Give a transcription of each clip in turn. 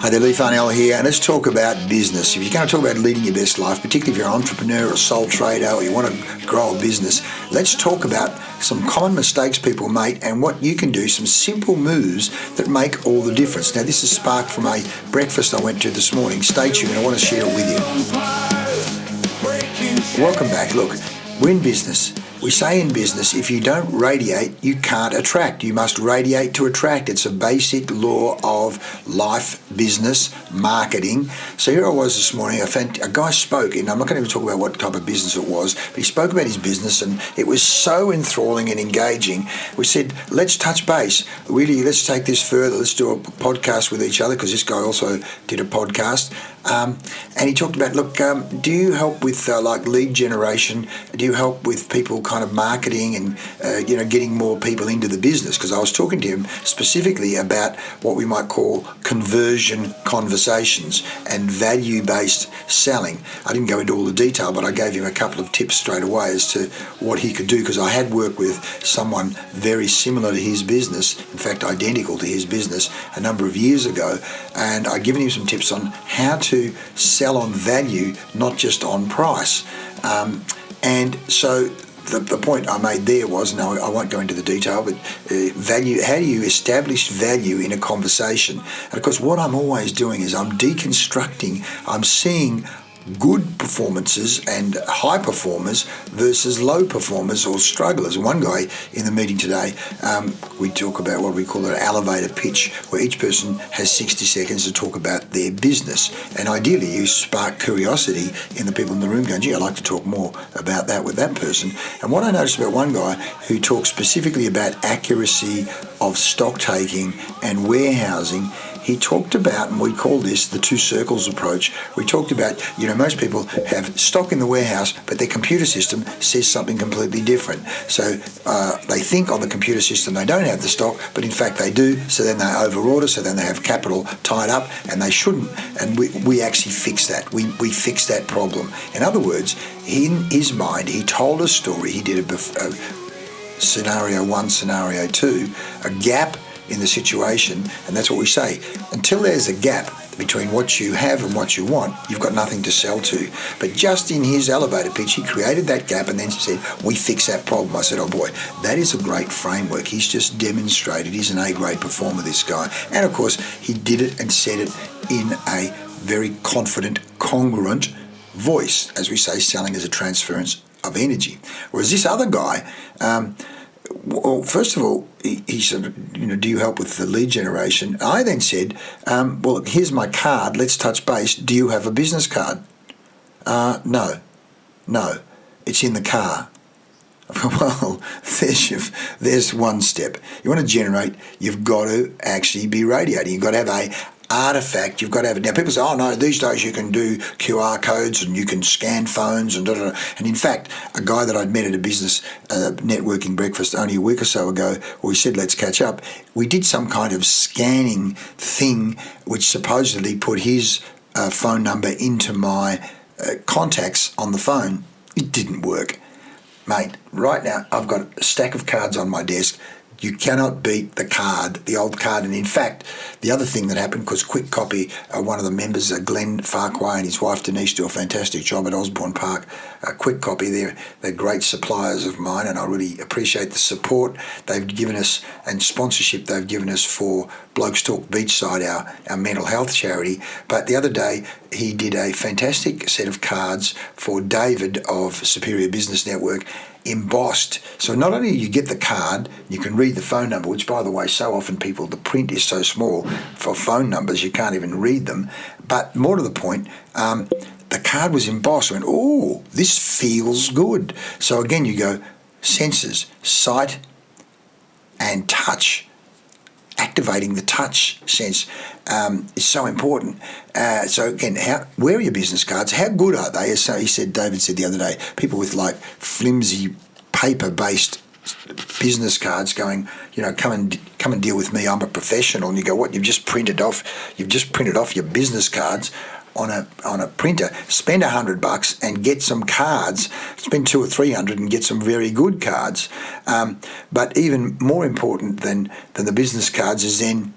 Hi there, Lee Farnell here, and let's talk about business. If you're going to talk about leading your best life, particularly if you're an entrepreneur or a sole trader or you want to grow a business, let's talk about some common mistakes people make and what you can do, some simple moves that make all the difference. Now, this is sparked from a breakfast I went to this morning. Stay tuned, I want to share it with you. Welcome back. Look, we're in business. We say in business, if you don't radiate, you can't attract. You must radiate to attract. It's a basic law of life, business, marketing. So here I was this morning, a guy spoke, and I'm not going to talk about what type of business it was, but he spoke about his business, and it was so enthralling and engaging. We said, let's touch base. Really, let's take this further. Let's do a podcast with each other, because this guy also did a podcast. And he talked about, look, do you help with like lead generation? Do you help with people kind of marketing and, getting more people into the business? Because I was talking to him specifically about what we might call conversion conversations and value-based selling. I didn't go into all the detail, but I gave him a couple of tips straight away as to what he could do, because I had worked with someone very similar to his business, in fact identical to his business, a number of years ago, and I'd given him some tips on how to sell on value, not just on price. And so the point I made there was, no, I won't go into the detail, but value, how do you establish value in a conversation? And of course, what I'm always doing is I'm deconstructing, I'm seeing good performances and high performers versus low performers or strugglers. One guy in the meeting today, we talk about what we call an elevator pitch, where each person has 60 seconds to talk about their business. And ideally, you spark curiosity in the people in the room going, gee, I'd like to talk more about that with that person. And what I noticed about one guy who talked specifically about accuracy of stock taking and warehousing, he talked about, and we call this the two circles approach. We talked about, most people have stock in the warehouse, but their computer system says something completely different. So they think on the computer system they don't have the stock, but in fact they do. So then they overorder, so then they have capital tied up, and they shouldn't. And we actually fix that. We fix that problem. In other words, in his mind, he told a story. He did a scenario one, scenario two, a gap in the situation, and that's what we say. Until there's a gap between what you have and what you want, you've got nothing to sell to. But just in his elevator pitch, he created that gap and then said, we fix that problem. I said, oh boy, that is a great framework. He's just demonstrated he's an A-grade performer, this guy. And of course, he did it and said it in a very confident, congruent voice, as we say, selling as a transference of energy. Whereas this other guy, well, first of all, he said, do you help with the lead generation? I then said, well, here's my card. Let's touch base. Do you have a business card? No, it's in the car. Well, there's one step. You want to generate, you've got to actually be radiating. You've got to have a artifact. You've got to have it. Now, people say, oh no, these days you can do QR codes and you can scan phones and da-da-da. And in fact, a guy that I'd met at a business networking breakfast only a week or so ago, we said, let's catch up. We did some kind of scanning thing which supposedly put his phone number into my contacts on the phone. It didn't work. Mate, right now I've got a stack of cards on my desk. You cannot beat the card, the old card. And in fact, the other thing that happened, because Quick Copy, one of the members, Glenn Farquhar and his wife Denise, do a fantastic job at Osborne Park. Quick Copy, they're great suppliers of mine, and I really appreciate the support they've given us and sponsorship they've given us for Blokes Talk Beachside, our mental health charity. But the other day, he did a fantastic set of cards for David of Superior Business Network, embossed. So not only you get the card, you can read the phone number, which by the way, so often people, the print is so small for phone numbers, you can't even read them. But more to the point, the card was embossed. I went, oh, this feels good. So again, you go senses, sight and touch. Activating the touch sense is so important. So again, where are your business cards? How good are they? As David said the other day, people with like flimsy paper-based business cards going, come and deal with me. I'm a professional. And you go, what? You've just printed off your business cards on a printer. Spend $100 and get some cards. Spend $200 or $300 and get some very good cards. But even more important than the business cards is then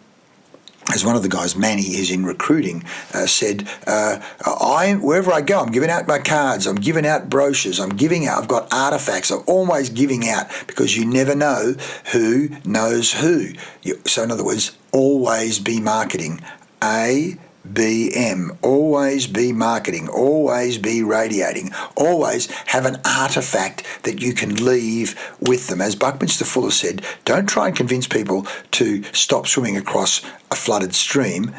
as one of the guys, Manny, who's in recruiting, said, wherever I go, I'm giving out my cards, I'm giving out brochures, I've got artifacts, I'm always giving out, because you never know who knows who. So in other words, always be marketing. ABM, always be marketing, always be radiating, always have an artifact that you can leave with them. As Buckminster Fuller said, don't try and convince people to stop swimming across a flooded stream.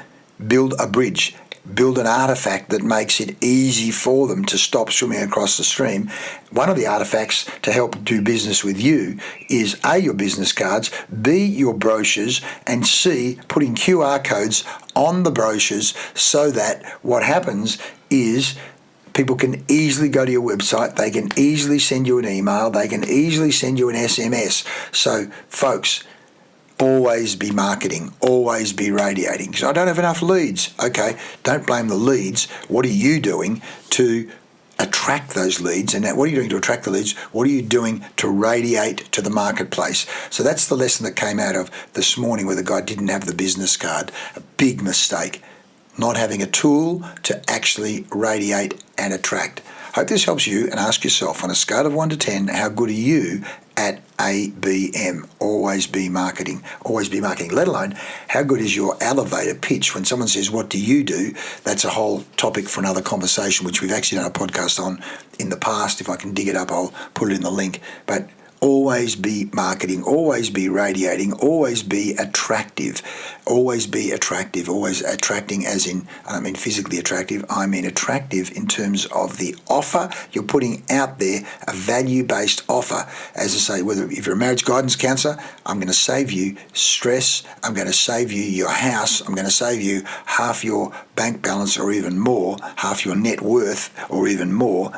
Build a bridge. Build an artifact that makes it easy for them to stop swimming across the stream. One of the artifacts to help do business with you is A, your business cards, B, your brochures, and C, putting QR codes on the brochures so that what happens is people can easily go to your website, they can easily send you an email, they can easily send you an SMS. So, folks, always be marketing, always be radiating. Because I don't have enough leads. Okay, don't blame the leads. What are you doing to attract those leads? And what are you doing to attract the leads? What are you doing to radiate to the marketplace? So that's the lesson that came out of this morning, where the guy didn't have the business card. A big mistake. Not having a tool to actually radiate and attract. Hope this helps you, and ask yourself, on a scale of 1 to 10, how good are you at ABM? Always be marketing. Always be marketing. Let alone, how good is your elevator pitch? When someone says, what do you do? That's a whole topic for another conversation, which we've actually done a podcast on in the past. If I can dig it up, I'll put it in the link. But always be marketing, always be radiating, always be attractive, always be attractive, always attracting, as in, I don't mean physically attractive, I mean attractive in terms of the offer you're putting out there, a value-based offer. As I say, whether if you're a marriage guidance counsellor, I'm going to save you stress, I'm going to save you your house, I'm going to save you half your bank balance or even more, half your net worth or even more.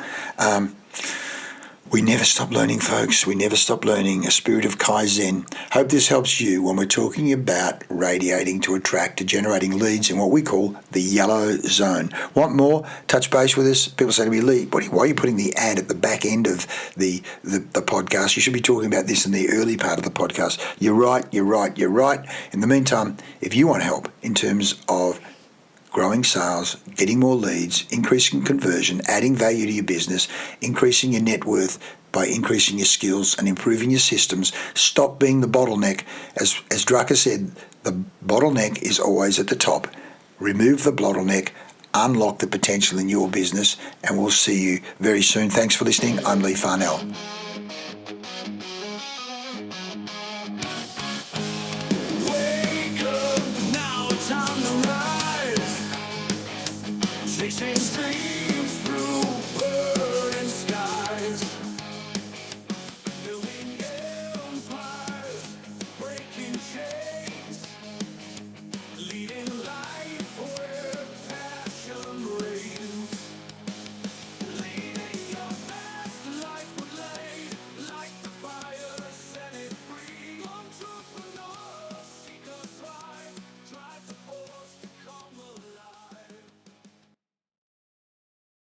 We never stop learning, folks. We never stop learning. A spirit of Kaizen. Hope this helps you when we're talking about radiating to attract, to generating leads in what we call the yellow zone. Want more? Touch base with us. People say to me, Lee, why are you putting the ad at the back end of the podcast? You should be talking about this in the early part of the podcast. You're right. In the meantime, if you want help in terms of growing sales, getting more leads, increasing conversion, adding value to your business, increasing your net worth by increasing your skills and improving your systems. Stop being the bottleneck. As Drucker said, the bottleneck is always at the top. Remove the bottleneck, unlock the potential in your business, and we'll see you very soon. Thanks for listening. I'm Lee Farnell.